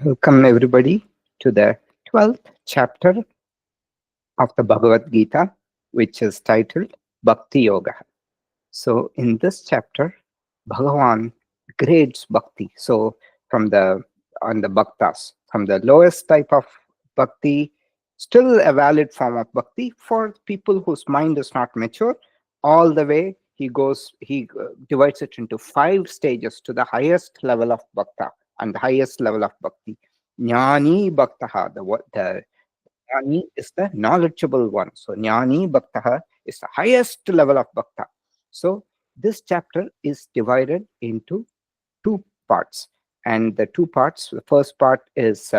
Welcome everybody to the 12th chapter of the Bhagavad Gita, which is titled Bhakti Yoga. So in this chapter, Bhagavan grades bhakti. So from the on the bhaktas, from the lowest type of bhakti, still a valid form of bhakti for people whose mind is not mature, all the way he divides it into 5 stages to the highest level of bhakta and the highest level of bhakti. Jnani bhaktaha, the Jnani is the knowledgeable one. So Jnani Bhaktaha is the highest level of Bhakta. So this chapter is divided into 2 parts. And the 2 parts, the first part is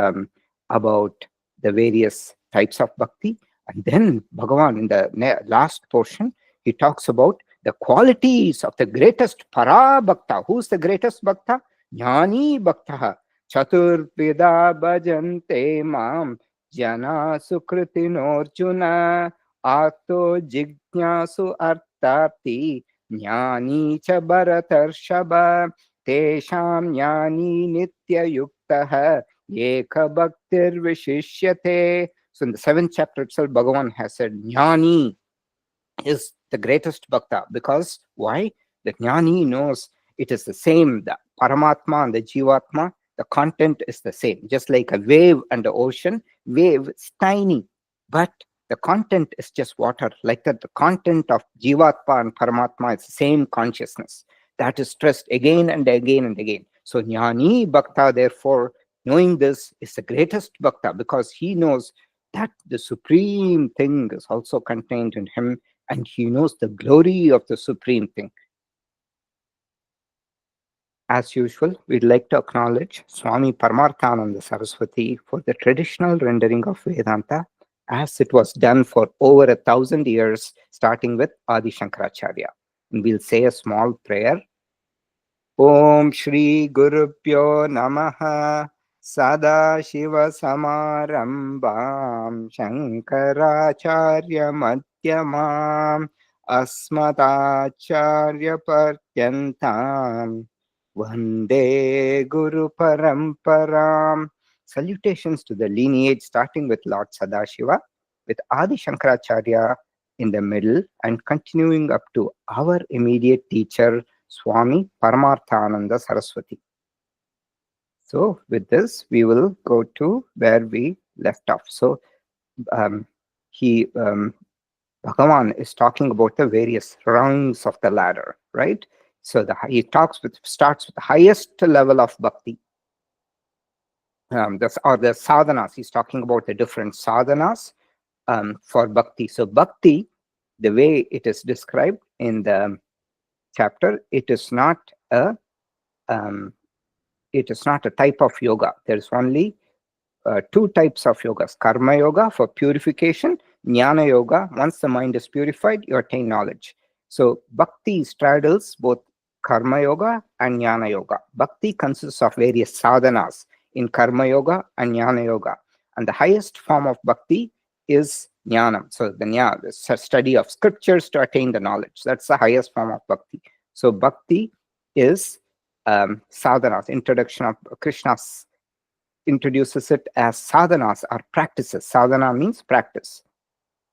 about the various types of bhakti. And then Bhagavan, in the last portion, he talks about the qualities of the greatest para bhakta. Who's the greatest bhakta? Jnani Bhaktaha. Chaturvida bhajante mam jana sukritinarjuna ato jignasu artati jnani cha bharatarshaba tesham jnani nityayuktaha eka bhaktir vishishyate. So in the 7th chapter itself, Bhagavan has said jnani is the greatest bhakta. Because why? The jnani knows it is the same. The Paramatma and the Jivatma, the content is the same. Just like a wave and the ocean, wave is tiny, but the content is just water. Like that, the content of Jivatma and Paramatma is the same consciousness. That is stressed again and again and again. So jnani bhakta, therefore, knowing this is the greatest bhakta, because he knows that the supreme thing is also contained in him, and he knows the glory of the supreme thing. As usual, we'd like to acknowledge Swami Paramarthananda Saraswati for the traditional rendering of Vedanta, as it was done for over 1,000 years, starting with Adi Shankaracharya. And we'll say a small prayer. Om Shri Gurupyo Namaha Sada Shiva Samarambam Shankaracharya Madhyamam Asmatacharya Partyantam Vande Guru Paramparam. Salutations to the lineage starting with Lord Sadashiva, with Adi Shankaracharya in the middle, and continuing up to our immediate teacher, Swami Paramarthananda Saraswati. So with this, we will go to where we left off. So Bhagavan is talking about the various rungs of the ladder, right? So he starts with the highest level of bhakti, or the sadhanas. He's talking about the different sadhanas for bhakti. So bhakti, the way it is described in the chapter, it is not a type of yoga. There's only 2 types of yogas: karma yoga for purification, jnana yoga. Once the mind is purified, you attain knowledge. So bhakti straddles both karma yoga and jnana yoga. Bhakti consists of various sadhanas in karma yoga and jnana yoga, and the highest form of bhakti is jnanam. So the study of scriptures to attain the knowledge. That's the highest form of bhakti. So bhakti is sadhanas. Introduction of Krishna's introduces it as sadhanas or practices. Sadhana means practice.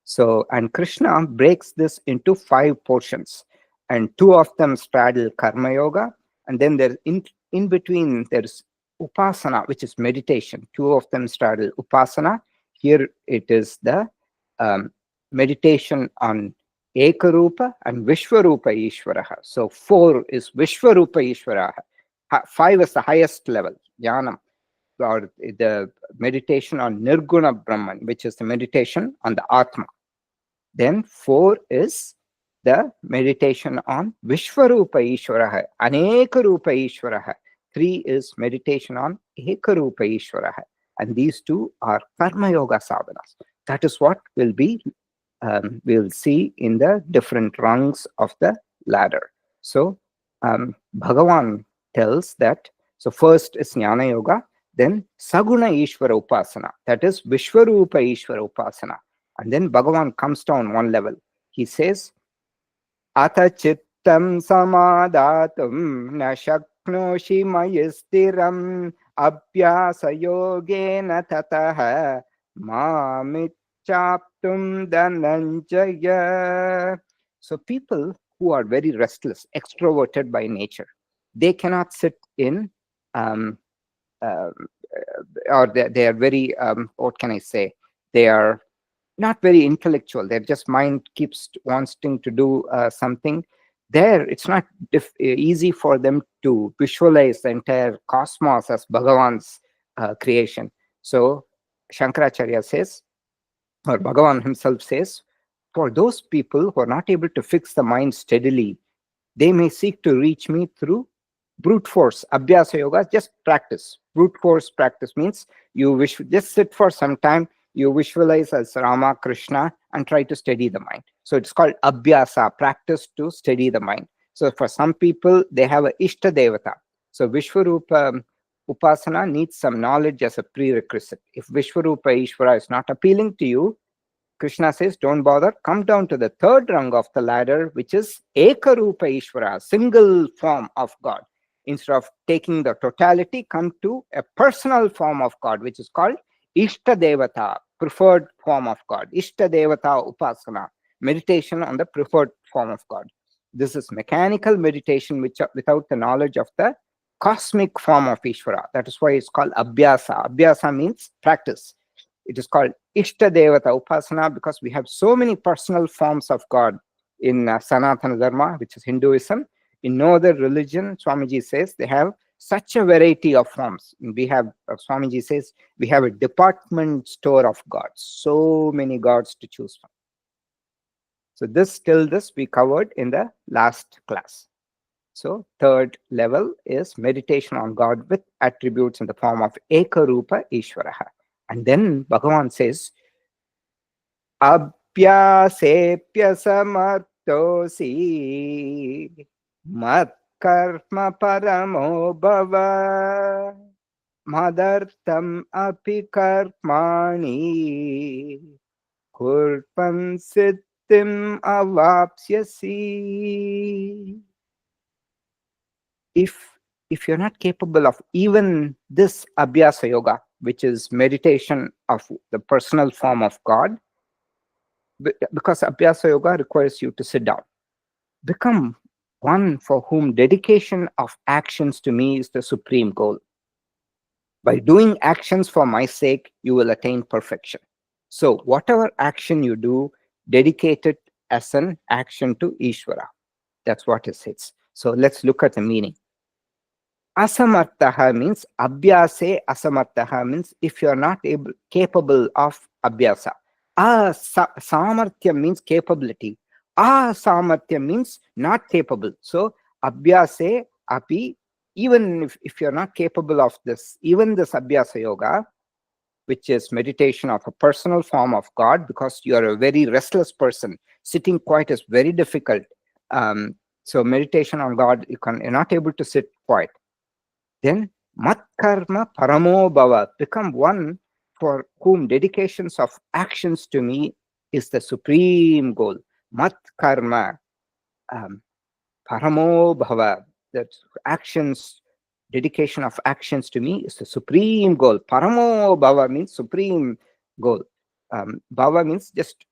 So, and Krishna breaks this into 5 portions, and 2 of them straddle karma yoga, and then there in between there's upasana, which is meditation. 2 of them straddle upasana. Here it is the meditation on Ekarupa and Vishwarupa Ishvaraha. So 4 is Vishwarupa Ishvaraha. 5 is the highest level, jnanam, or the meditation on Nirguna Brahman, which is the meditation on the Atma. Then 4 is the meditation on Vishwarupa Ishvaraha, Aneka Rupa Ishvaraha. 3 is meditation on Ekarupa Ishvaraha. And these 2 are Karma Yoga sadhanas. That is what we'll see in the different rungs of the ladder. So Bhagavan tells that, so first is Jnana Yoga, then Saguna Ishvara Upasana, that is Vishwarupa Ishvara Upasana. And then Bhagavan comes down 1 level. He says, Ata chittam samadatum na shaknoshi mayistiram abhyasa yogena tataha mamichaptum dhananjaya. So people who are very restless, extroverted by nature, they cannot sit in um, uh, or they are very what can I say, they are not very intellectual. Their just mind keeps wanting to do something. There, it's not easy for them to visualize the entire cosmos as Bhagavan's creation. So Shankaracharya says, or Bhagavan himself says, for those people who are not able to fix the mind steadily, they may seek to reach me through brute force. Abhyasa yoga, just practice. Brute force practice means you just sit for some time, you visualize as Rama, Krishna, and try to steady the mind. So it's called abhyasa, practice to steady the mind. So for some people, they have a Ishta Devata. So Vishwarupa Upasana needs some knowledge as a prerequisite. If Vishwarupa Ishvara is not appealing to you, Krishna says, don't bother, come down to the third rung of the ladder, which is Ekarupa Ishvara, single form of God. Instead of taking the totality, come to a personal form of God, which is called Ishta Devata, preferred form of God. Ishta Devata Upasana, meditation on the preferred form of God. This is mechanical meditation without the knowledge of the cosmic form of Ishvara. That is why it's called Abhyasa. Abhyasa means practice. It is called Ishta Devata Upasana because we have so many personal forms of God in Sanatana Dharma, which is Hinduism. In no other religion, Swamiji says, they have such a variety of forms. We have, Swamiji says, we have a department store of gods, so many gods to choose from. So this we covered in the last class. So third level is meditation on God with attributes in the form of Ekarupa Ishvaraha. And then Bhagavan says, Abhyasepya samartosi mat karma paramo bhava madartam api karmani kurpan siddhim avapsyasi. If you're not capable of even this abhyasa yoga, which is meditation of the personal form of God, because abhyasa yoga requires you to sit down, become one for whom dedication of actions to me is the supreme goal. By doing actions for my sake, you will attain perfection. So whatever action you do, dedicate it as an action to Ishvara. That's what it says. So let's look at the meaning. Asamartaha means abhyase. Asamartaha means if you are not capable of abhyasa. Samarthya means capability. Asamarthya means not capable. So abhyase api, even if you're not capable of this, even this abhyasa yoga, which is meditation of a personal form of God, because you are a very restless person, sitting quiet is very difficult. So meditation on God, you're not able to sit quiet. Then mat karma paramo bhava, become one for whom dedications of actions to me is the supreme goal. Mat karma paramo bhava, that actions, dedication of actions to me is the supreme goal. Paramo bhava means supreme goal. Bhava means just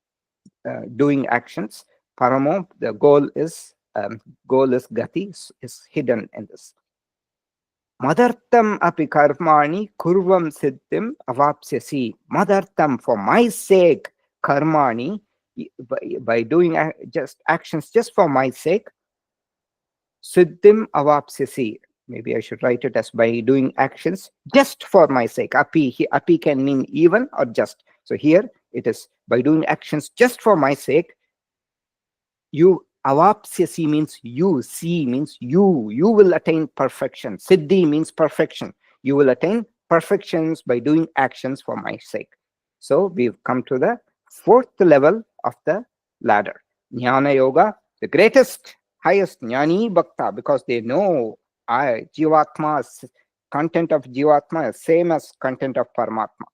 doing actions. Paramo, the goal is gati, is hidden in this. Madartam api karmani kurvam siddhim avapsyasi. Madartam, for my sake, karmani, by doing just actions just for my sake, siddhim avapsyasi. Maybe I should write it as by doing actions just for my sake. Api can mean even or just. So here it is by doing actions just for my sake. You, avapsyasi means you, see means you will attain perfection. Siddhi means perfection. You will attain perfections by doing actions for my sake. So we've come to the fourth level of the ladder. Jnana yoga, the greatest, highest jnani bhakta, because they know Jivatma's content of Jivatma is same as content of Paramatma.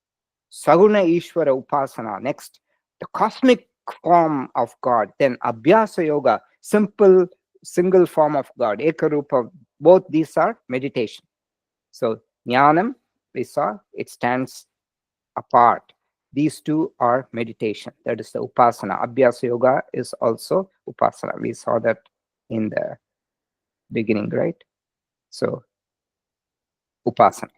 Saguna Ishvara Upasana, next, the cosmic form of God. Then Abhyasa Yoga, simple, single form of God. Ekarupa, both these are meditation. So Jnanam, we saw it stands apart. These two are meditation. That is the upasana. Abhyasa yoga is also upasana. We saw that in the beginning, right? So upasana.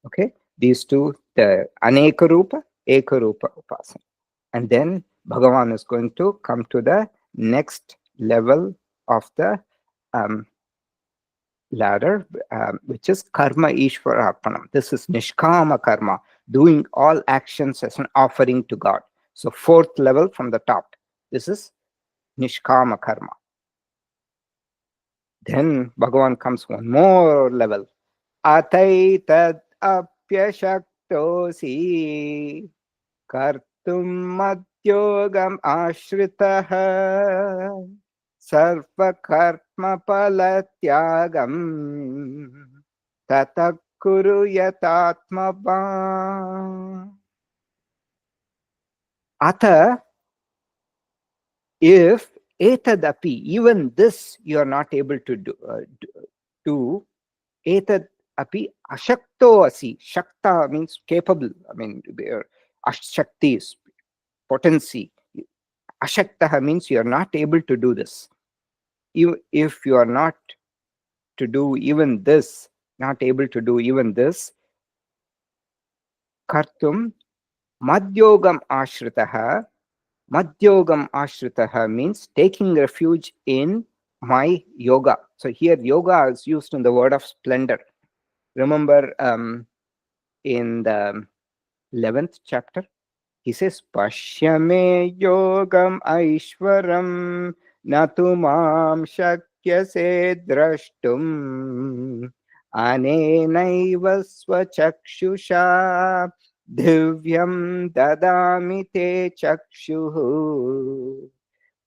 Okay. These two, the aneka rupa, eka rupa upasana. And then Bhagavan is going to come to the next level of the ladder, which is karma ishvara arpanam. This is nishkama karma, doing all actions as an offering to God. So fourth level from the top. This is nishkama karma. Then Bhagavan comes one more level. Ataitad apyashaktosi kartum madhyogam ashritaha sarva pala tyagam tata kuru yatatma. Ata, if etadapi, even this you are not able to do etad api ashakto asi. Shakta means capable. I mean, ashakti is potency. Ashakta means you are not able to do this. If you are not to do even this, not able to do even this, kartum madhyogam ashritaha. Madhyogam ashritaha means taking refuge in my yoga. So here yoga is used in the word of splendor. Remember in the 11th chapter, he says, Pashyame yogam aishwaram natumam shakyase drashtum anenaiva swachakshusha divyam dadami te chakshuhu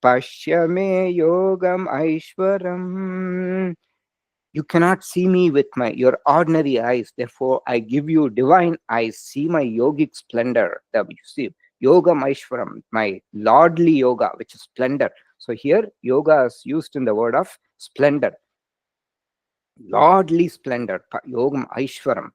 Pashyame yogam aishwaram. You cannot see me with your ordinary eyes. Therefore, I give you divine eyes. See my yogic splendor. You see, yoga maishwaram, my lordly yoga, which is splendor. So here, yoga is used in the word of splendor. Lordly splendor, yogam aishwaram.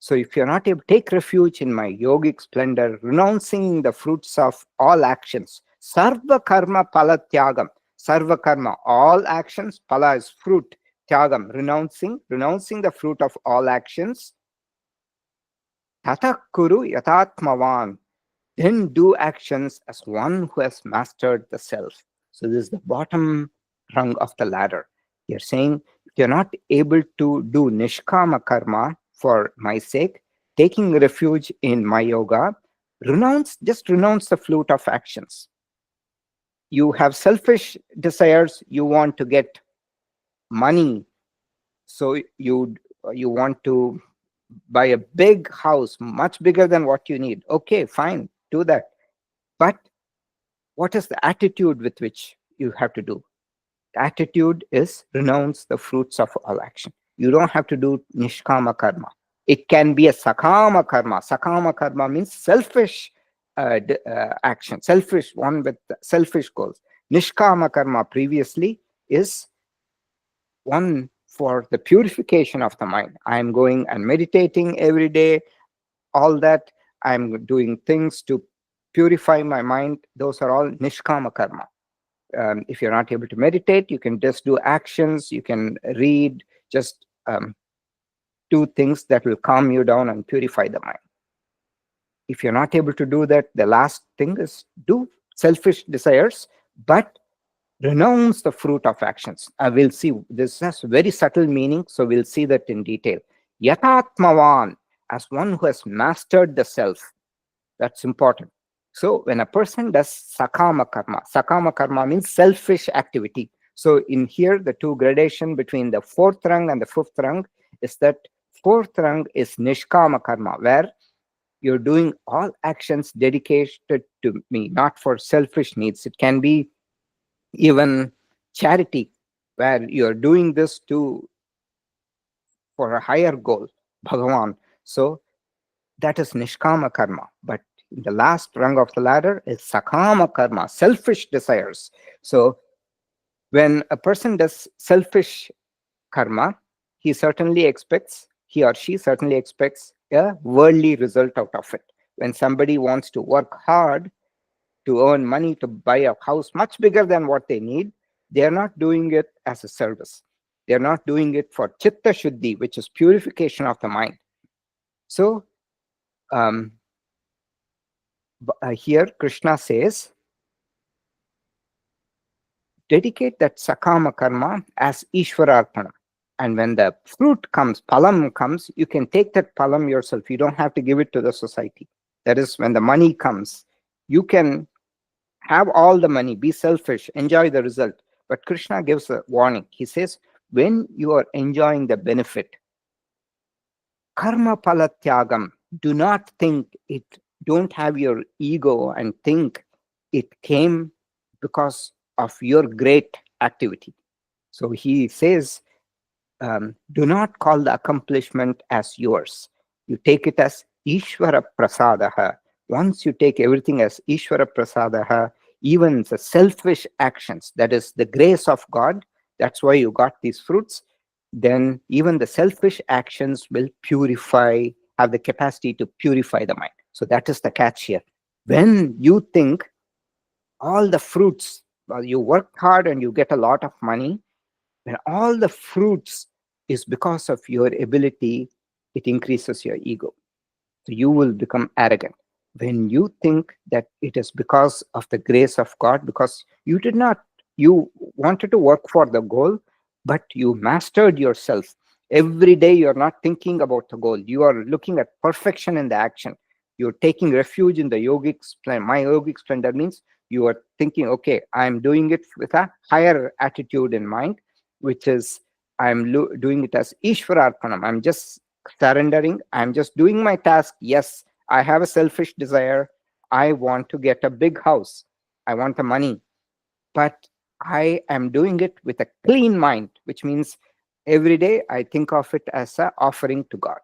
So if you're not able to take refuge in my yogic splendor, renouncing the fruits of all actions, sarva karma pala tyagam. Sarva karma, all actions, pala is fruit. Tyagam, renouncing the fruit of all actions. Tata kuru yatatmavan, then do actions as one who has mastered the self. So this is the bottom rung of the ladder. You're saying if you're not able to do nishkama karma for my sake, taking refuge in my yoga, just renounce the fruit of actions. You have selfish desires, you want to get money, so you want to buy a big house, much bigger than what you need. Okay, fine, do that. But what is the attitude with which you have to do? The attitude is renounce the fruits of all action. You don't have to do nishkama karma. It can be a sakama karma. Sakama karma means selfish action, selfish one with selfish goals. Nishkama karma previously is one for the purification of the mind. I am going and meditating every day, all that. I'm doing things to purify my mind. Those are all nishkama karma. If you're not able to meditate, you can just do actions, you can read, just do things that will calm you down and purify the mind. If you're not able to do that, the last thing is do selfish desires, but renounce the fruit of actions. I will see, this has very subtle meaning, so we'll see that in detail. Yatatmavan, as one who has mastered the self. That's important. So when a person does sakama karma means selfish activity. So in here, the two gradation between the fourth rung and the fifth rung is that fourth rung is nishkama karma, where you're doing all actions dedicated to me, not for selfish needs. It can be even charity, where you're doing this for a higher goal, Bhagavan. So that is nishkama karma. But the last rung of the ladder is sakama karma, selfish desires. So when a person does selfish karma, he certainly expects he or she certainly expects a worldly result out of it. When somebody wants to work hard to earn money to buy a house much bigger than what they need, they are not doing it as a service. They are not doing it for chitta shuddhi, which is purification of the mind. So here Krishna says, dedicate that sakama karma as Ishwararpanam. And when the fruit comes, palam comes, you can take that palam yourself. You don't have to give it to the society. That is, when the money comes, you can have all the money, be selfish, enjoy the result. But Krishna gives a warning. He says, when you are enjoying the benefit, karma palatyagam, do not think it, don't have your ego and think it came because of your great activity. So he says, do not call the accomplishment as yours. You take it as Ishvara Prasadaha. Once you take everything as Ishvara Prasadaha, even the selfish actions, that is the grace of God, that's why you got these fruits, then even the selfish actions will purify, have the capacity to purify the mind. So that is the catch here. When you think all the fruits, you work hard and you get a lot of money, when all the fruits is because of your ability, it increases your ego. So you will become arrogant. When you think that it is because of the grace of God, because you did not, you wanted to work for the goal, but you mastered yourself. Every day you're not thinking about the goal. You are looking at perfection in the action. You're taking refuge in the yogic splendor. My yogic splendor means you are thinking, okay, I'm doing it with a higher attitude in mind, which is I'm doing it as Ishwararpanam. I'm just surrendering. I'm just doing my task. Yes, I have a selfish desire. I want to get a big house. I want the money. But I am doing it with a clean mind, which means every day I think of it as an offering to God.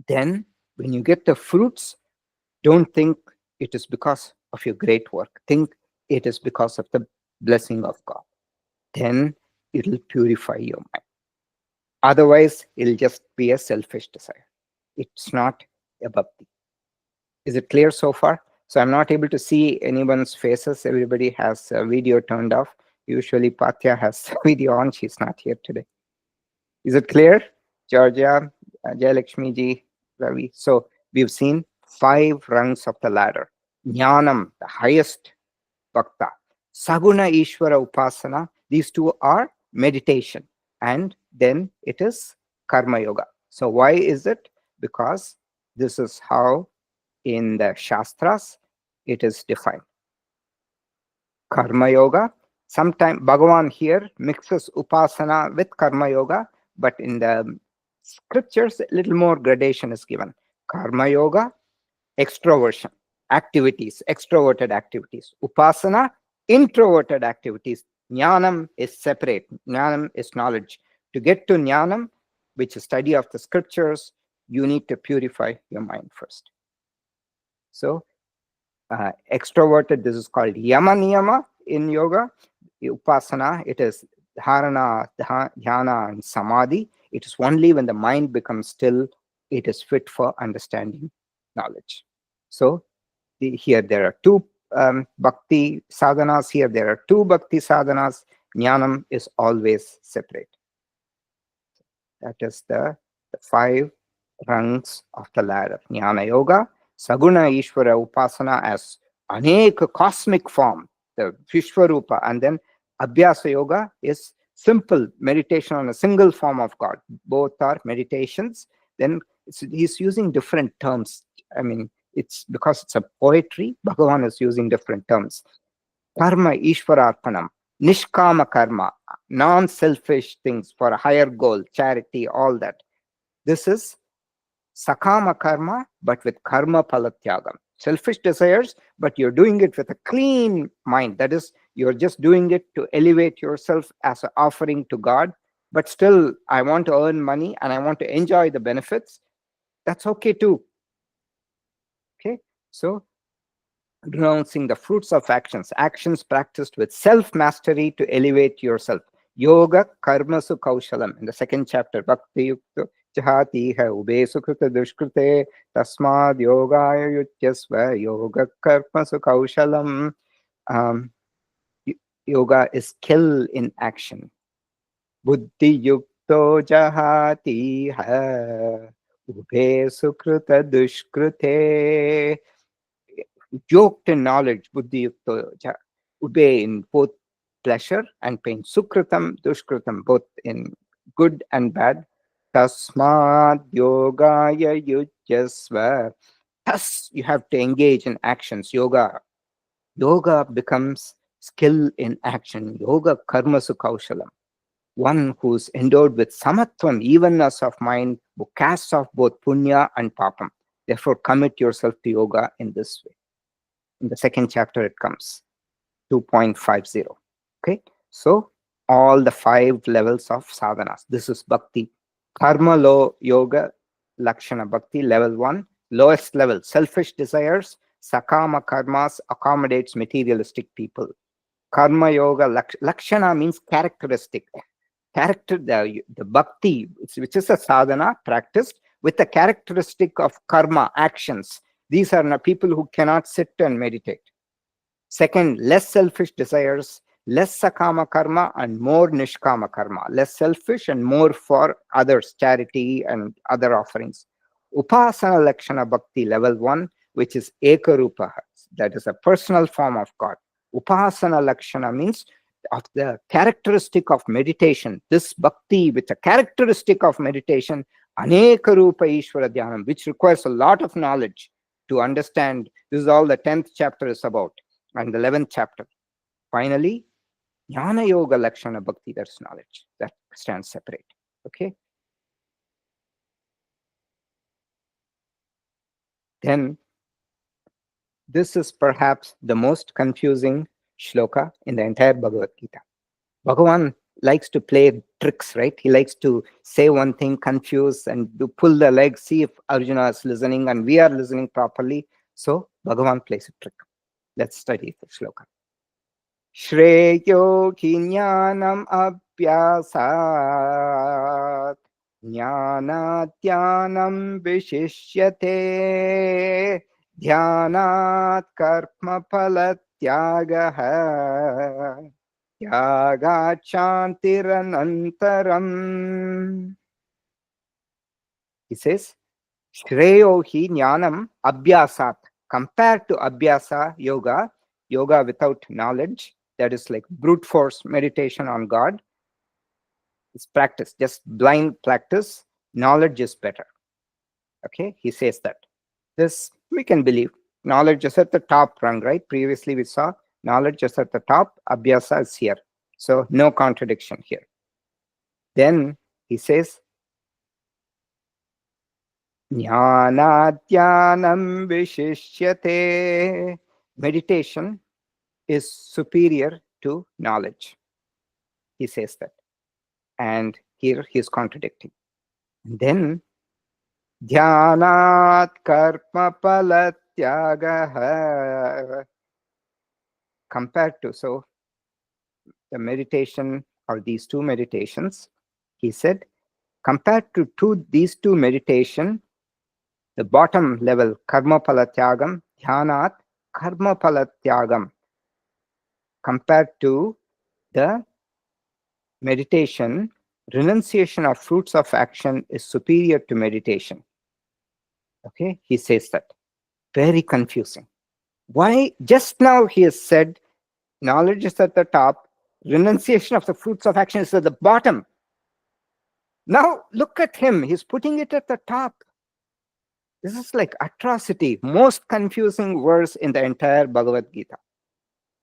Then when you get the fruits, don't think it is because of your great work. Think it is because of the blessing of God. Then it'll purify your mind. Otherwise, it'll just be a selfish desire. It's not a bhakti. Is it clear so far? So I'm not able to see anyone's faces. Everybody has a video turned off. Usually Patya has video on. She's not here today. Is it clear? Georgia, Jayalakshmi ji, Ravi. So we've seen 5 rungs of the ladder. Jnanam, the highest bhakta. Saguna Ishvara Upasana. These two are meditation. And then it is Karma Yoga. So why is it? Because this is how in the Shastras it is defined. Karma Yoga. Sometimes Bhagavan here mixes Upasana with Karma Yoga, but in the scriptures, a little more gradation is given. Karma Yoga, extroversion, activities, extroverted activities. Upasana, introverted activities. Jnanam is separate. Jnanam is knowledge. To get to Jnanam, which is study of the scriptures, you need to purify your mind first. So, extroverted, this is called Yama Niyama in yoga. Upasana, it is Dharana, Dhyana, and Samadhi. It is only when the mind becomes still, it is fit for understanding knowledge. So, here there are 2 bhakti sadhanas. Here there are 2 bhakti sadhanas. Jnanam is always separate. That is the 5 rungs of the ladder. Jnana Yoga, Saguna Ishvara Upasana as Aneka cosmic form, the Vishwarupa, and then Abhyasa Yoga is simple meditation on a single form of God. Both are meditations. Then he's using different terms. I mean, it's because it's a poetry, Bhagavan is using different terms. Karma Ishwararpanam, Nishkama Karma, non-selfish things for a higher goal, charity, all that. This is Sakama Karma, but with Karma Palatyagam. Selfish desires, but you're doing it with a clean mind. That is, you're just doing it to elevate yourself as an offering to God. But still, I want to earn money and I want to enjoy the benefits. That's okay too. Okay, so renouncing the fruits of actions, actions practiced with self-mastery to elevate yourself. Yoga karmasu kaushalam. In the second chapter, Bhakti Yukta Jahati hai ube sukrita dushkrite tasmad yogaya yutyasva yoga karmasu kaushalam. Um, yoga is skill in action. Buddhi yukto jahati hai ube sukrita dushkrite. Yoked in knowledge, buddhi yukto ube in both pleasure and pain. Sukritam, dushkritam, both in good and bad. Tasmad yogaya yujyasva. Thus, you have to engage in actions. Yoga. Yoga becomes skill in action. Yoga karmasu kaushalam. One who's endowed with samatvam, evenness of mind, who casts off both punya and papam. Therefore, commit yourself to yoga in this way. In the second chapter, it comes 2.50. Okay, so all the 5 levels of sadhanas. This is bhakti. Karma low yoga lakshana bhakti level 1, lowest level, selfish desires. Sakama karmas accommodates materialistic people. Karma yoga lakshana means characteristic. Character, the bhakti, which is a sadhana practiced with the characteristic of karma actions. These are not people who cannot sit and meditate. Second, less selfish desires, less sakama karma and more nishkama karma. Less selfish and more for others, charity and other offerings. Upasana lakshana bhakti level 1, which is ekarupa, that is a personal form of God. Upasana lakshana means of the characteristic of meditation. This bhakti with a characteristic of meditation, anekarupa ishvara dhyanam, which requires a lot of knowledge to understand. This is all the 10th chapter is about, and the 11th chapter. Finally, jnana yoga lakshana bhakti, that's knowledge. That stands separate. Okay. Then, this is perhaps the most confusing shloka in the entire Bhagavad Gita. Bhagavan likes to play tricks, right? He likes to say one thing, confuse, and to pull the leg, see if Arjuna is listening and we are listening properly. So, Bhagavan plays a trick. Let's study the shloka. Shreyo ki jnanam abhyasat jnanatyanam vishishyate dhyanat karma phalatyagaha yagat shantiranantaram. He says, Shreyo hi jnanam abhyasat. Compared to abhyasa yoga, yoga without knowledge, that is like brute force meditation on God, it's practice, just blind practice. Knowledge is better. Okay, he says that. This we can believe. Knowledge is at the top rung, right? Previously we saw knowledge is at the top, abhyasa is here. So no contradiction here. Then he says, Jnanatyanam vishishyate. Meditation is superior to knowledge. He says that. And here he is contradicting. Then, dhyanat karma phalatyagaha. Compared to, so the meditation or these two meditations, he said, compared to these two meditation, the bottom level, karma phalatyagam, dhyanat karma phalatyagam, compared to the meditation, renunciation of fruits of action is superior to meditation. Okay, he says that. Very confusing. Why? Just now he has said knowledge is at the top, renunciation of the fruits of action is at the bottom. Now look at him, he's putting it at the top. This is like atrocity, most confusing verse in the entire Bhagavad Gita.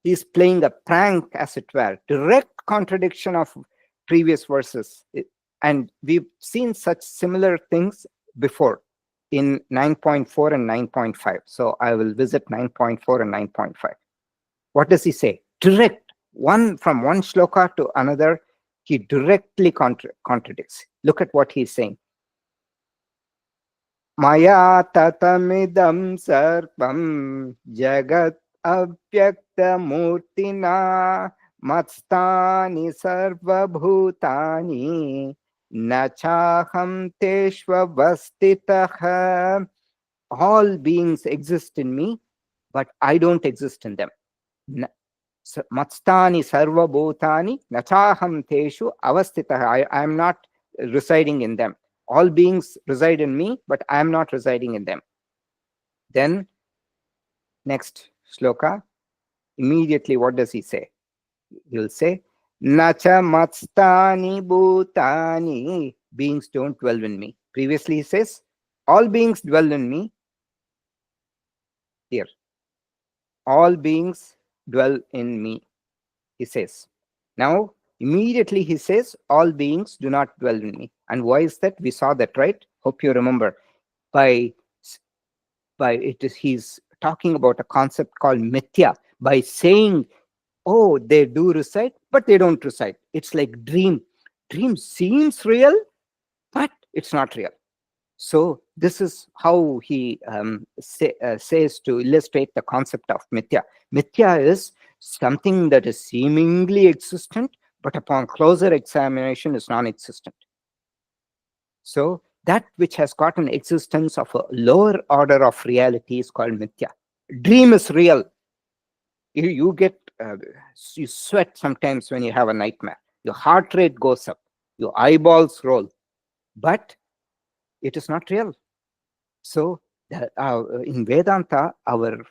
He's playing a prank, as it were, direct contradiction of previous verses. And we've seen such similar things before in 9.4 and 9.5. So I will visit 9.4 and 9.5. What does he say? Direct, from one shloka to another, he directly contradicts. Look at what he's saying. Maya tatamidam sarvam jagat avyakta murtina Matstani sarva bhutani nachaham teshvavastitaha. All beings exist in me, but I don't exist in them. Matstani sarva bhutani nachaham teshu avastitaha. I am not residing in them. All beings reside in me, but I am not residing in them. Then, next shloka, immediately what does he say? He'll say, Nacha matstani bhutani. Beings don't dwell in me. Previously he says, all beings dwell in me. Here, all beings dwell in me, he says. Now, immediately he says, all beings do not dwell in me. And why is that? We saw that, right? Hope you remember. By it is, he's talking about a concept called mithya. By saying, oh, they do reside, but they don't reside. It's like dream. Dream seems real, but it's not real. So this is how he says to illustrate the concept of mithya. Mithya is something that is seemingly existent, but upon closer examination is non-existent. So that which has got an existence of a lower order of reality is called mithya. Dream is real. You get, you sweat sometimes when you have a nightmare. Your heart rate goes up. Your eyeballs roll. But it is not real. So in Vedanta, our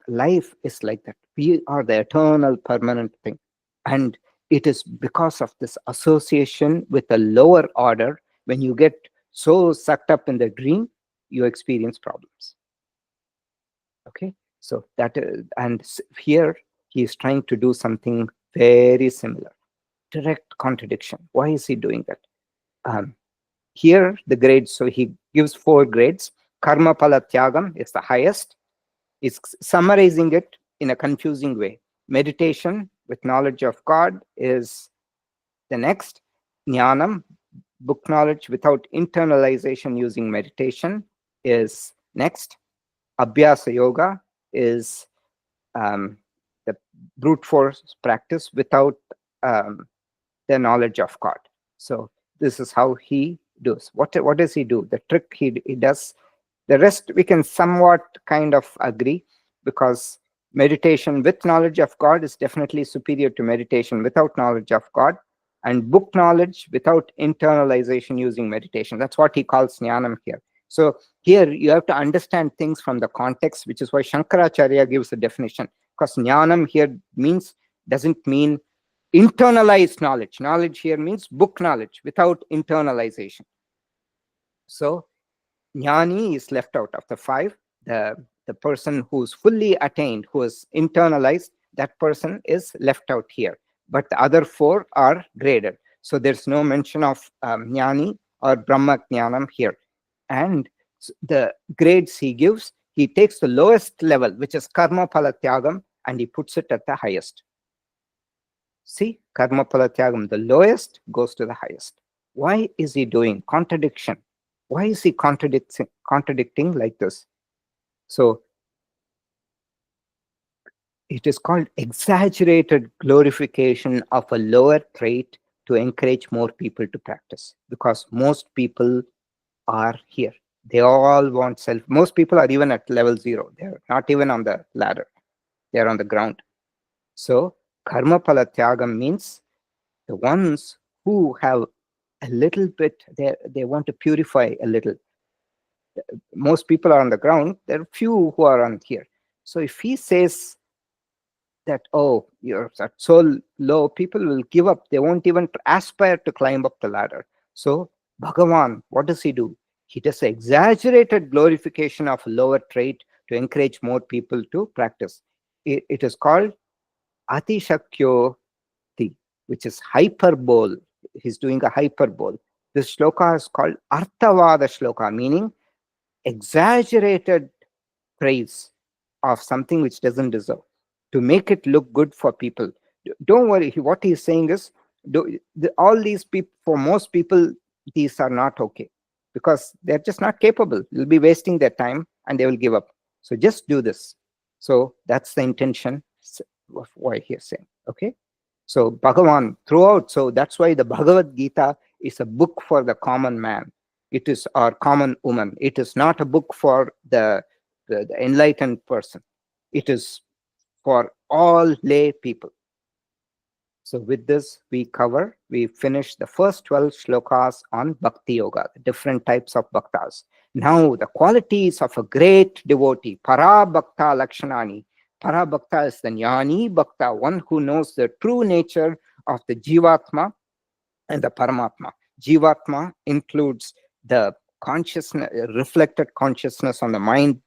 life is like that. We are the eternal, permanent thing. And it is because of this association with a lower order, when you get so sucked up in the dream, you experience problems. Okay, so that and here he is trying to do something very similar. Direct contradiction. Why is he doing that? Here the grades, so he gives 4 grades. Karma pala tyagam is the highest. He's summarizing it in a confusing way. Meditation with knowledge of God is the next. Jnanam, book knowledge without internalization using meditation, is next. Abhyasa yoga is the brute force practice without the knowledge of God. So this is how he does. What does he do? The trick he does. The rest we can somewhat kind of agree, because meditation with knowledge of God is definitely superior to meditation without knowledge of God, and book knowledge without internalization using meditation. That's what he calls jnanam here. So here you have to understand things from the context, which is why Shankaracharya gives a definition, because jnanam here doesn't mean internalized knowledge. Knowledge here means book knowledge without internalization. So jnani is left out of the 5. The person who's fully attained, who is internalized, that person is left out here. But the other 4 are graded. So there's no mention of jnani or brahma jnanam here. And the grades he gives, he takes the lowest level, which is karma phala tyagam, and he puts it at the highest. See, karma phala tyagam, the lowest goes to the highest. Why is he doing contradiction? Why is he contradicting like this? So it is called exaggerated glorification of a lower trait to encourage more people to practice, because most people are here. They all want self. Most people are even at level 0. They're not even on the ladder. They're on the ground. So karma phala tyagam means the ones who have a little bit, they want to purify a little. Most people are on the ground. There are few who are on here. So if he says that, oh, you're so low, people will give up. They won't even aspire to climb up the ladder. So Bhagavan, what does he do? He does exaggerated glorification of a lower trait to encourage more people to practice. It is called Atishakyo, which is hyperbole. He's doing a hyperbole. This shloka is called Arthavada shloka, meaning exaggerated praise of something which doesn't deserve, to make it look good for people. Don't worry, what he's saying is, all these people, for most people, these are not okay, because they're just not capable. They'll be wasting their time and they will give up. So just do this. So that's the intention of why he's saying. Okay. So Bhagavan throughout, so that's why the Bhagavad Gita is a book for the common man. It is our common woman. It is not a book for the enlightened person. It is for all lay people. So with this, we finish the first 12 shlokas on Bhakti Yoga, the different types of bhaktas. Now, the qualities of a great devotee, Para Bhakta Lakshanani. Para Bhakta is the Jnani Bhakta, one who knows the true nature of the Jivatma and the Paramatma. Jivatma includes the consciousness, reflected consciousness on the mind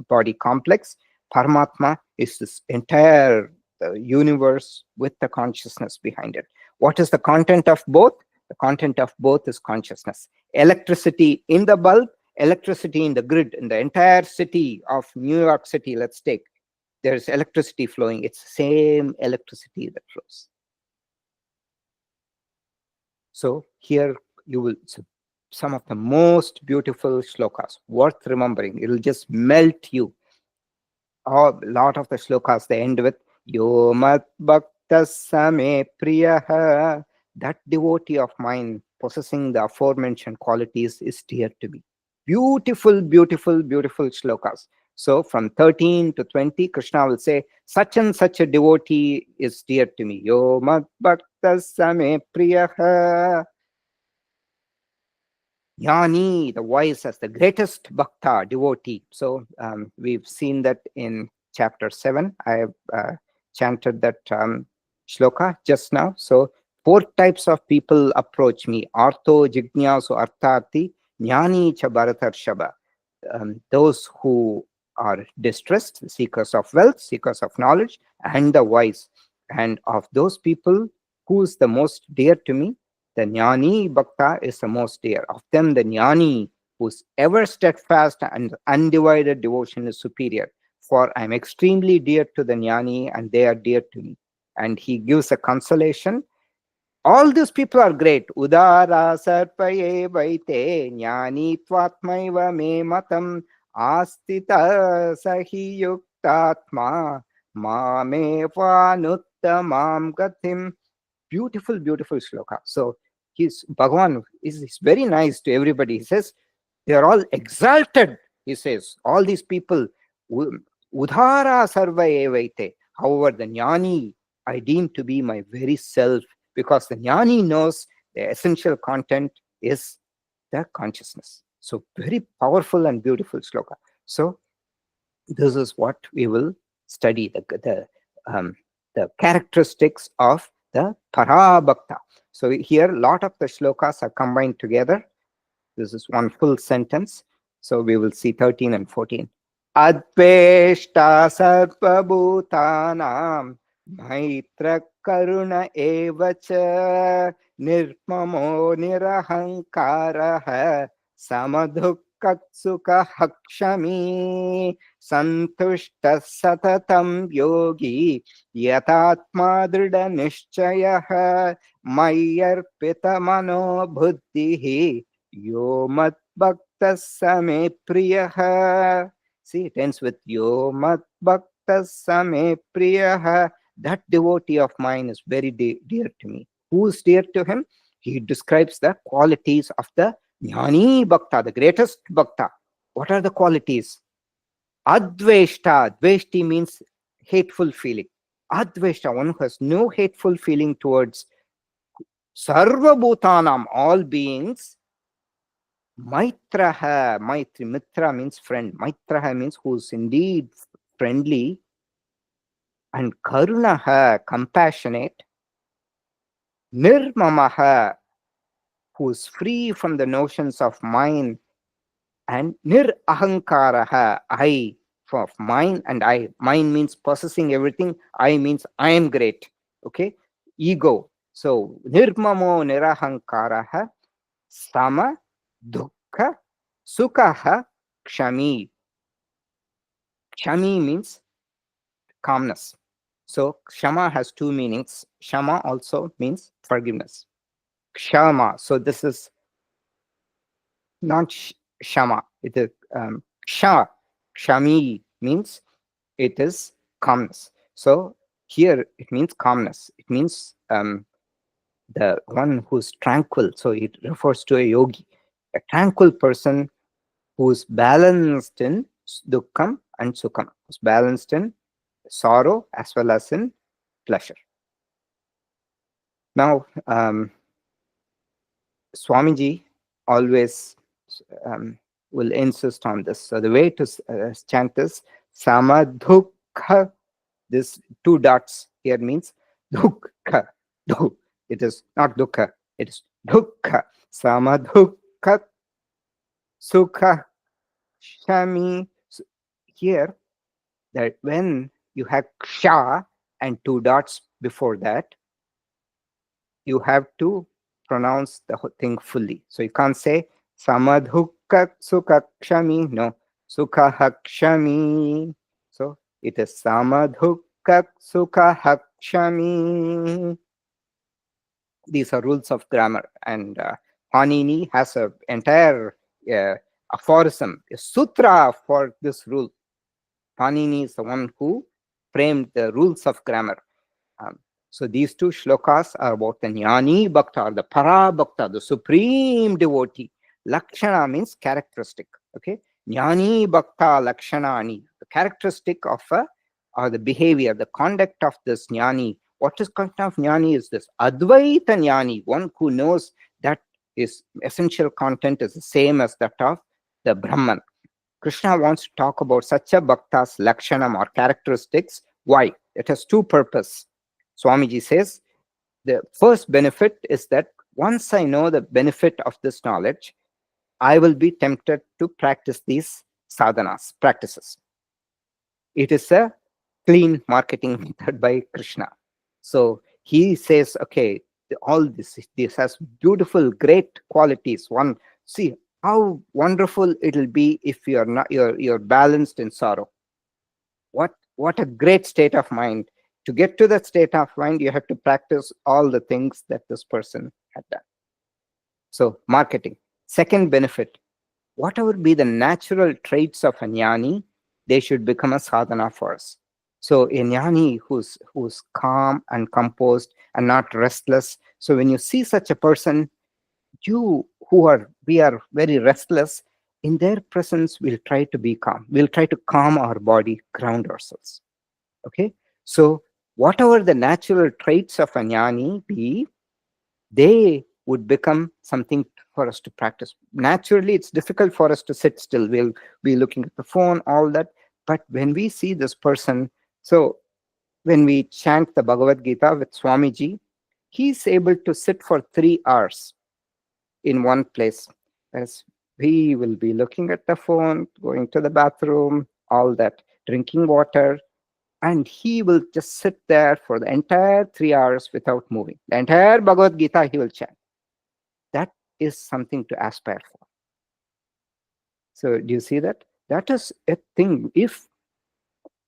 body complex. Paramatma is this entire universe with the consciousness behind it. What is the content of both? The content of both is consciousness. Electricity in the bulb, electricity in the grid, in the entire city of New York City, let's take, there's electricity flowing. It's the same electricity that flows. So here you will see some of the most beautiful shlokas, worth remembering. It will just melt you. A lot of the shlokas, they end with Yo mat bhakta same priyaha. That devotee of mine possessing the aforementioned qualities is dear to me. Beautiful, beautiful, beautiful shlokas. So from 13 to 20, Krishna will say, such and such a devotee is dear to me. Yo mat bhakta same priyaha. Jnani, the wise, as the greatest bhakta, devotee. So we've seen that in chapter 7. I have chanted that shloka just now. So 4 types of people approach me. Artho, jignasu, artharthi, jnani cha bharatarshaba. Those who are distressed, seekers of wealth, seekers of knowledge, and the wise. And of those people, who's the most dear to me? The Jnani Bhakta is the most dear. Of them, the Jnani, whose ever steadfast and undivided devotion is superior. For I am extremely dear to the Jnani, and they are dear to me. And he gives a consolation. All these people are great. Udara sarpaye vaite jnani tvatmaiva me matam astita sahi yuktatma ma me vanuttamam gatim. Beautiful, beautiful shloka. So Bhagavan is very nice to everybody. He says they are all exalted. He says all these people, udhara sarva evaite. However, the jnani I deem to be my very self, because the jnani knows the essential content is the consciousness. So very powerful and beautiful shloka. So this is what we will study, the characteristics of the Parabhakta. So here a lot of the shlokas are combined together. This is one full sentence. So we will see 13 and 14. Adveshta sarvabhutanam maitra karuna evacha nirmamo nirahankaraha samadhukkatsuka hakshami santushta satatam yogi yatatma drida nishchayaha mayarpita mano buddhihi yo mat bhakta same priyaha. See, it ends with Yo mat bhakta same priyaha. That devotee of mine is very dear to me. Who is dear to him? He describes the qualities of the Jnani Bhakta, the greatest Bhakta. What are the qualities? Adveshta. Dveshti means hateful feeling. Adveshta, one who has no hateful feeling towards Sarva Bhutanam, all beings. Maitraha, Maitri, Mitra means friend. Maitraha means who is indeed friendly. And Karunaha, compassionate. Nirmamaha, who is free from the notions of mine. And Nirahankaraha, I, of mine and I. Mine means possessing everything. I means I am great. Okay? Ego. So, Nirmamo Nirahankaraha, Sama, Dukkha, Sukhaha, Kshami. Kshami means calmness. So Kshama has 2 meanings. Shama also means forgiveness. Kshama. So this is not Shama. It is Ksha. Kshami means it is calmness. So Here it means calmness. It means the one who's tranquil. So it refers to a yogi, a tranquil person who's balanced in dukkham and sukham, who's balanced in sorrow as well as in pleasure. Now, Swamiji always will insist on this. So the way to chant is samadhukha. This two dots here means dukkha. It is not dukkha, it is dukkha. Samadhukha sukha shami. So here, that when you have ksha and two dots before that, you have to pronounce the whole thing fully. So you can't say samadhukka sukha kshami. No, sukha kshami. So it is samadhukka sukha kshami. These are rules of grammar, and Panini has an entire aphorism, a sutra for this rule. Panini is the one who framed the rules of grammar. So these two shlokas are about the Jnani Bhakta, or the Para Bhakta, the supreme devotee. Lakshana means characteristic. Okay, Jnani Bhakta Lakshanani, the characteristic of or the behavior, the conduct of this Jnani. What is conduct of Jnani is this Advaita Jnani, one who knows that his essential content is the same as that of the Brahman. Krishna wants to talk about such a bhakta's lakshanam or characteristics. Why? It has two purposes. Swamiji says the first benefit is that once I know the benefit of this knowledge, I will be tempted to practice these sadhanas, practices. It is a clean marketing method by Krishna. So he says, okay, all this has beautiful, great qualities. One, see how wonderful it'll be if you're balanced in sorrow. What a great state of mind. To get to that state of mind, you have to practice all the things that this person had done. So marketing. Second benefit, whatever be the natural traits of a jnani, they should become a sadhana for us. So a jnani who's calm and composed and not restless. So when you see such a person, we are very restless, in their presence we'll try to be calm. We'll try to calm our body, ground ourselves. Okay, so whatever the natural traits of a jnani be, they would become something for us to practice. Naturally, it's difficult for us to sit still. We'll be looking at the phone, all that. But when we see this person, so when we chant the Bhagavad Gita with Swamiji, he's able to sit for 3 hours in one place. Whereas we will be looking at the phone, going to the bathroom, all that, drinking water, and he will just sit there for the entire 3 hours without moving. The entire Bhagavad Gita he will chant. That is something to aspire for. So do you see that? That is a thing. If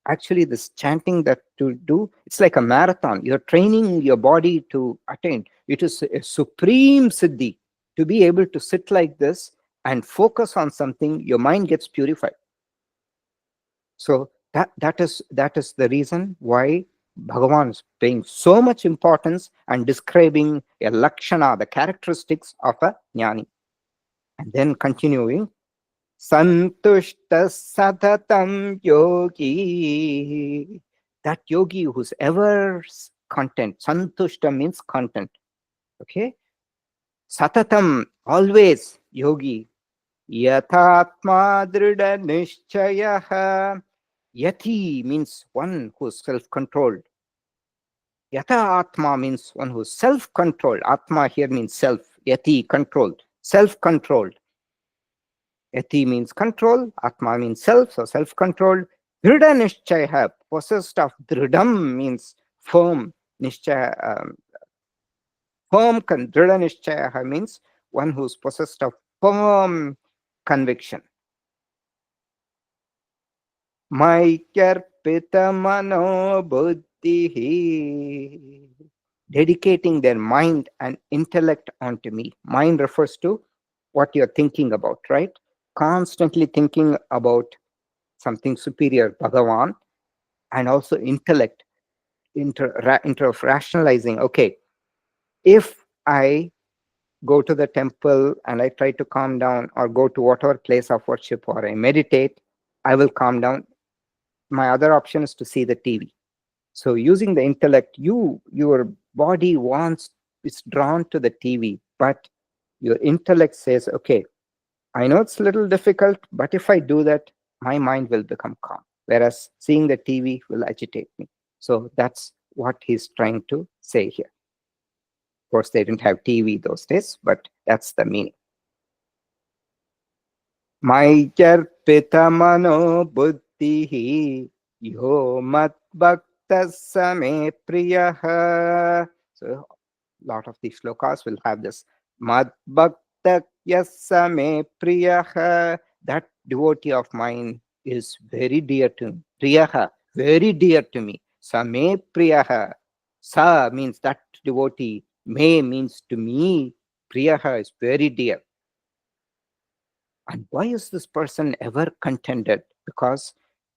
actually this chanting that to do, it's like a marathon. You're training your body to attain. It is a supreme siddhi to be able to sit like this and focus on something. Your mind gets purified. So that is the reason why Bhagavan is paying so much importance and describing a lakshana, the characteristics of a jnani. And then continuing, santushta satatam yogi. That yogi who's ever content. Santushta means content. Okay. Satatam, always yogi. Yathatma drida nishchayaha. Yati means one who is self-controlled. Yata Atma means one who is self-controlled. Atma here means self. Yati, controlled. Self-controlled. Yati means control. Atma means self, so self-controlled. Drida Nishchaya, possessed of Dridam means firm. Nishchaya, firm. Drida Nishchaya means one who is possessed of firm conviction. Maikyarpita mano buddhihi, dedicating their mind and intellect onto me. Mind refers to what you're thinking about, right? Constantly thinking about something superior, Bhagavan, and also intellect. of rationalizing, okay, if I go to the temple and I try to calm down, or go to whatever place of worship, or I meditate, I will calm down. My other option is to see the TV. So using the intellect, your body is drawn to the TV, but your intellect says, okay, I know it's a little difficult, but if I do that, my mind will become calm. Whereas seeing the TV will agitate me. So that's what he's trying to say here. Of course, they didn't have TV those days, but that's the meaning. Maikyarpitamano buddhihi yo mat bhaktas same priyaha. So a lot of these shlokas will have this mad bhakta yasame priyaha. That devotee of mine is very dear to me. Priyaha, very dear to me. Same priyaha. Sa means that devotee. Me means to me. Priyaha is very dear. And why is this person ever contented? Because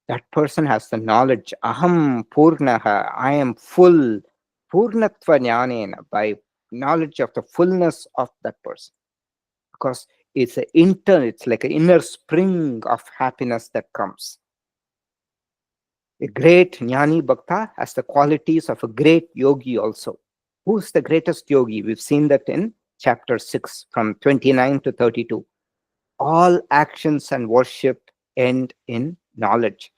that person has the knowledge. Aham purnaha. I am full. Purnatva jnanena. By knowledge of the fullness of that person. Because it's like an inner spring of happiness that comes. A great jnani bhakta has the qualities of a great yogi also. Who's the greatest yogi? We've seen that in chapter 6 from 29 to 32. All actions and worship end in knowledge.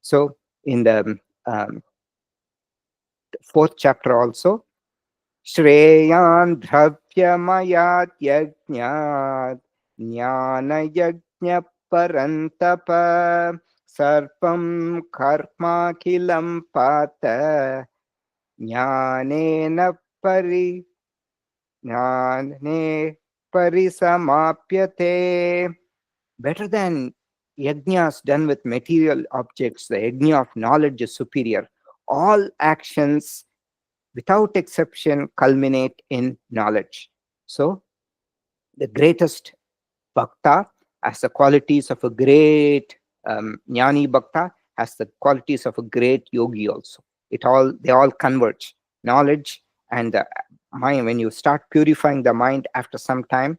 So in the 4th chapter also, Shreyan Dravyamayat Yajnat Jnana Yajna Parantapa Sarpam Karma Kilam Pata Jnanena Parisamapyate. Better than yajnas done with material objects, the yajna of knowledge is superior. All actions, without exception, culminate in knowledge. So, the greatest bhakta has the qualities of a great jnani bhakta, has the qualities of a great yogi also. They all converge. Knowledge and the mind. When you start purifying the mind after some time,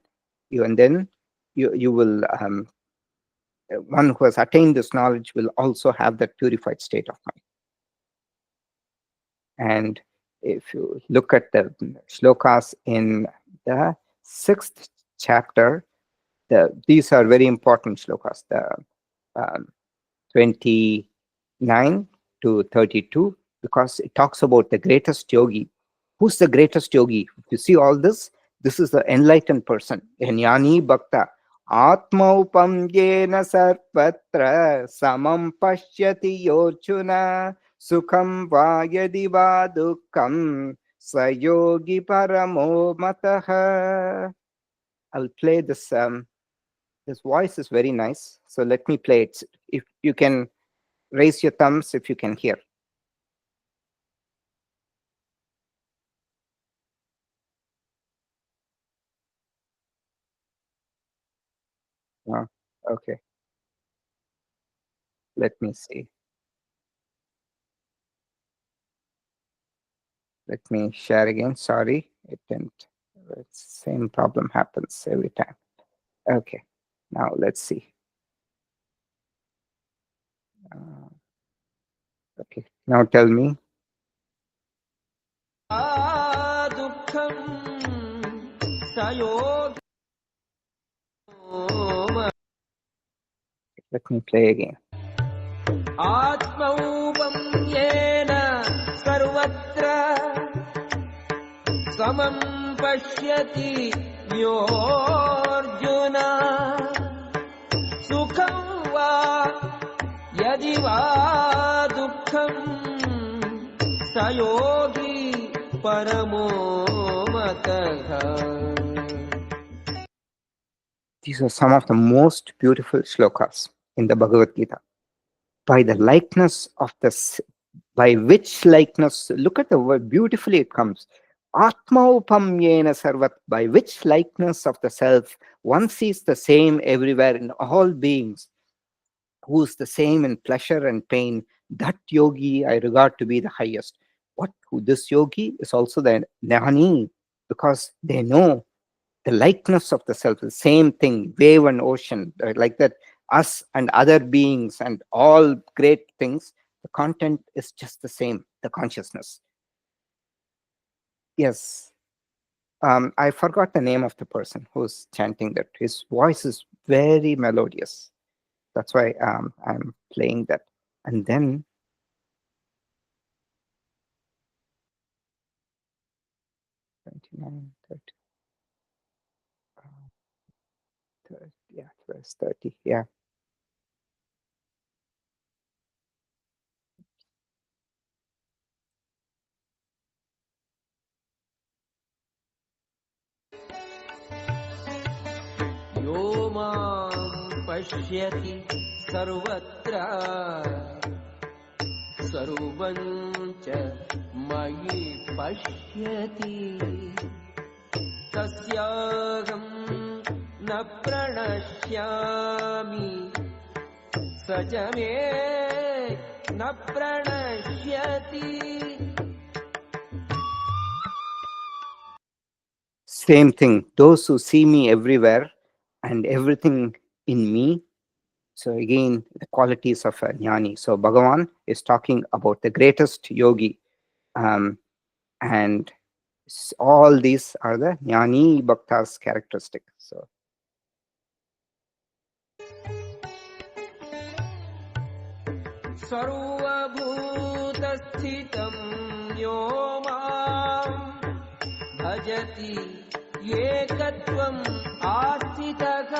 you will one who has attained this knowledge will also have that purified state of mind. And if you look at the shlokas in the 6th chapter, these are very important shlokas. The 29 to 32, because it talks about the greatest yogi. Who's the greatest yogi? If you see all this is the enlightened person, a jnani bhakta. Atmaupam yena sarvatra samam pashyati yochuna sukham va yadi va dukkam sayogi paramo mataha. I'll play this. This voice is very nice, so let me play it. If you can raise your thumbs if you can hear. Okay. Let me see. Let me share again. Sorry, it didn't. Same problem happens every time. Okay, now let's see. Okay, now tell me. Let me play again. Atmaupam yena sarvatra samam pashyati yorjuna sukham va yadi va dukkham sayogi paramo mataha. These are some of the most beautiful shlokas in the Bhagavad Gita. By the likeness of by which likeness, look at the word, beautifully it comes. Atma upamyena sarvat, by which likeness of the self one sees the same everywhere in all beings, who is the same in pleasure and pain. That yogi I regard to be the highest. this yogi is also the jnani, because they know the likeness of the self, the same thing, wave and ocean, like that, us and other beings and all great things, the content is just the same, the consciousness. Yes. I forgot the name of the person who's chanting that. His voice is very melodious. That's why I'm playing that. And then 29, 30, 30, yeah, verse 30, yeah. यो मां पश्यति सर्वत्र सर्वं च मयि पश्यति तस्याहं न प्रणश्यामि स च मे न प्रणश्यति. Same thing. Those who see me everywhere and everything in me. So again, the qualities of a jnani. So Bhagavan is talking about the greatest yogi. And all these are the jnani bhakta's characteristic. So सर्वभूतस्थितं यो मां भजति एकत्वम् आस्थितः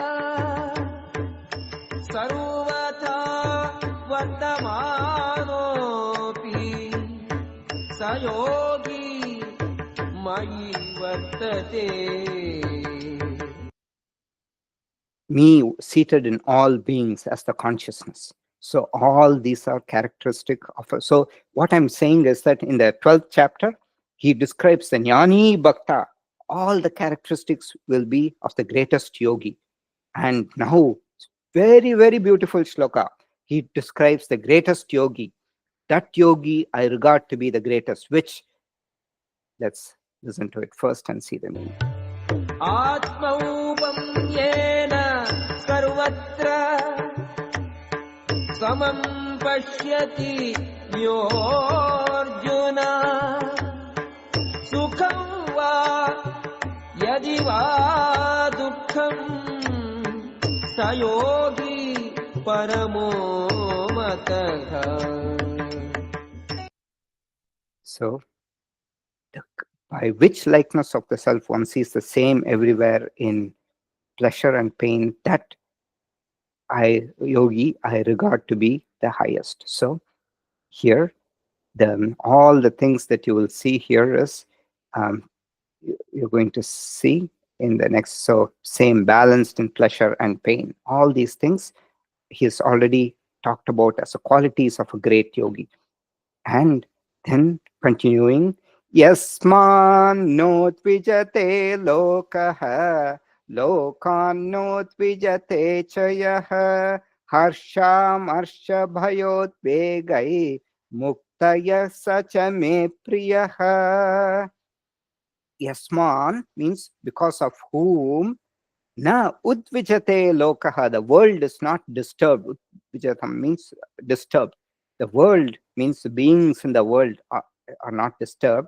सर्वथा वर्तमानोऽपि स योगी मयि वर्तते. me seated in all beings as the consciousness. So all these are characteristic of a, so what I'm saying is that in the 12th chapter, he describes the jnani bhakta. All the characteristics will be of the greatest yogi. And now, very, very beautiful shloka. He describes the greatest yogi. That yogi I regard to be the greatest, which, let's listen to it first and see the meaning. आत्मौपं येन सर्वत्र समं पश्यति योऽर्जुन सुखं वा यदि वा दुःखं स योगी परमो मतः. So, by which likeness of the self one sees the same everywhere in pleasure and pain, that yogi I regard to be the highest. So here, all the things that you will see here is you're going to see in the next. So same, balanced in pleasure and pain. All these things he's already talked about as the qualities of a great yogi. And then continuing, yasman notvijate lokaha lokan notvijate chayah harsham arsha bhayot vegai muktaya sacha me priyah. Yasman means because of whom na udvijate lokaha, the world is not disturbed. Udvijatam means disturbed. The world means the beings in the world are not disturbed.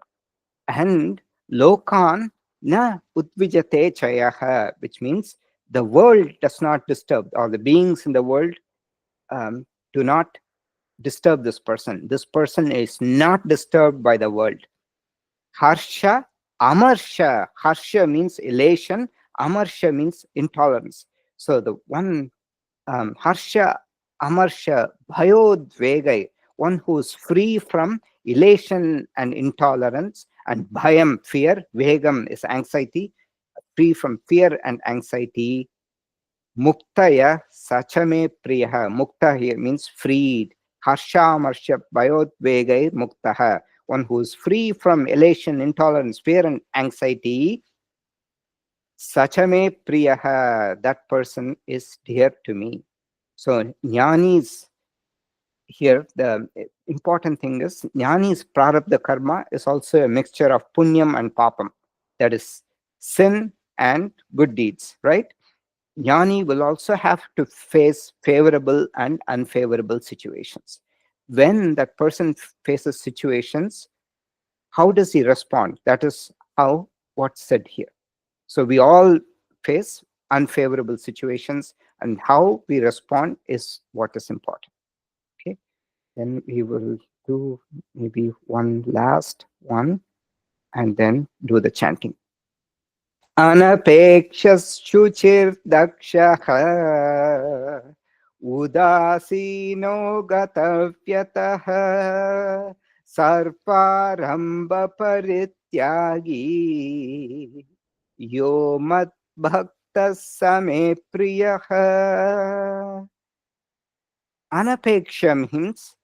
And lokan na udvijate chayaha, which means the world does not disturb, or the beings in the world do not disturb this person. This person is not disturbed by the world. Harsha, amarsha. Harsha means elation. Amarsha means intolerance. So the one, harsha, amarsha, bhayodvegai, one who is free from elation and intolerance, and bhayam, fear, vegam is anxiety, free from fear and anxiety. Muktaya sachame priyaha. Mukta here means freed. Harsha, amarsha, bhayodvegai, muktaha, one who is free from elation, intolerance, fear, and anxiety. Sachame priyaha, that person is dear to me. So jnanis, here the important thing is Jnani's prarabdha karma is also a mixture of punyam and papam. That is sin and good deeds, right? Jnani will also have to face favorable and unfavorable situations. When that person faces situations, how does he respond? That is how what's said here. So we all face unfavorable situations, and how we respond is what is important. Okay, then we will do maybe one last one and then do the chanting. अनपेक्षश्चुचिर्दक्षः उदासीनो गतव्यतः सर्वारम्भपरित्यागी यो मद्भक्तः स मे प्रियः. Anapeksha means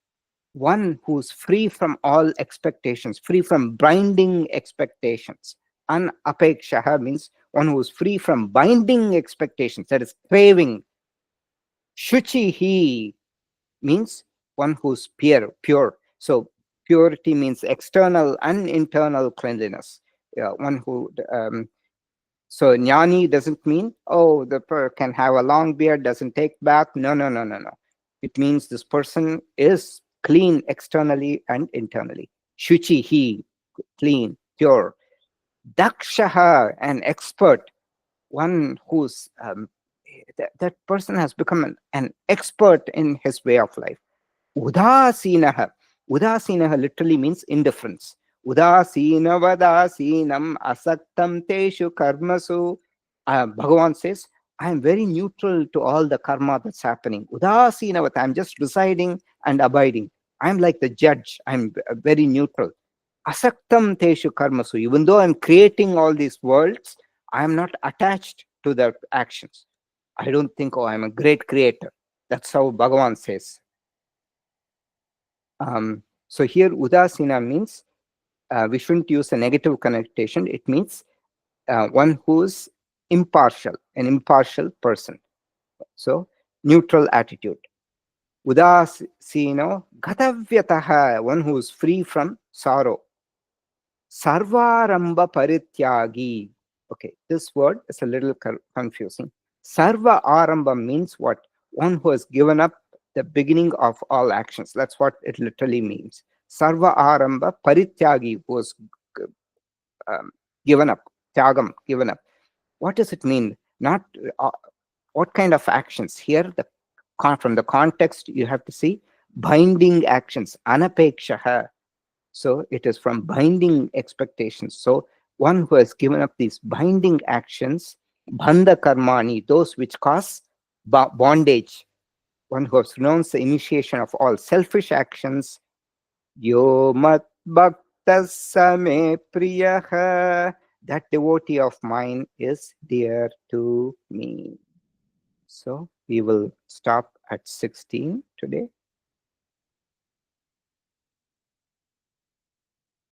one who's free from all expectations, free from binding expectations. Anapeksha means one who's free from binding expectations, that is craving. Shuchihi means one who's pure. So purity means external and internal cleanliness. One who so jnani doesn't mean, oh, the can have a long beard, doesn't take bath. No. It means this person is clean externally and internally. Shuchihi, clean, pure. Dakshaha, an expert, one who's that person has become an expert in his way of life. Udasinaha. Udasinaha literally means indifference. Udasina vadasinam asaktam teshu karmasu. Bhagavan says, I am very neutral to all the karma that's happening. Udasina, I'm just residing and abiding. I'm like the judge. I'm very neutral. Asaktam teshu karmasu. Even though I'm creating all these worlds, I am not attached to the actions. I don't think, oh, I'm a great creator. That's how Bhagavan says. So here udasina means we shouldn't use a negative connotation. It means one who's impartial, an impartial person. So neutral attitude. Udasino gatavyataha, one who's free from sorrow. Sarvaramba parityagi. Okay, this word is a little confusing. Sarva aramba means what? One who has given up the beginning of all actions. That's what it literally means. Sarva aramba parityagi, was given up. Tyagam, given up. What does it mean? Not what kind of actions? Here, from the context, you have to see binding actions. Anapekshaha. So it is from binding expectations. So one who has given up these binding actions, bandha karmani, those which cause bondage, one who has renounced the initiation of all selfish actions, yo mat bhaktas same priyaha, that devotee of mine is dear to me. So we will stop at 16 today.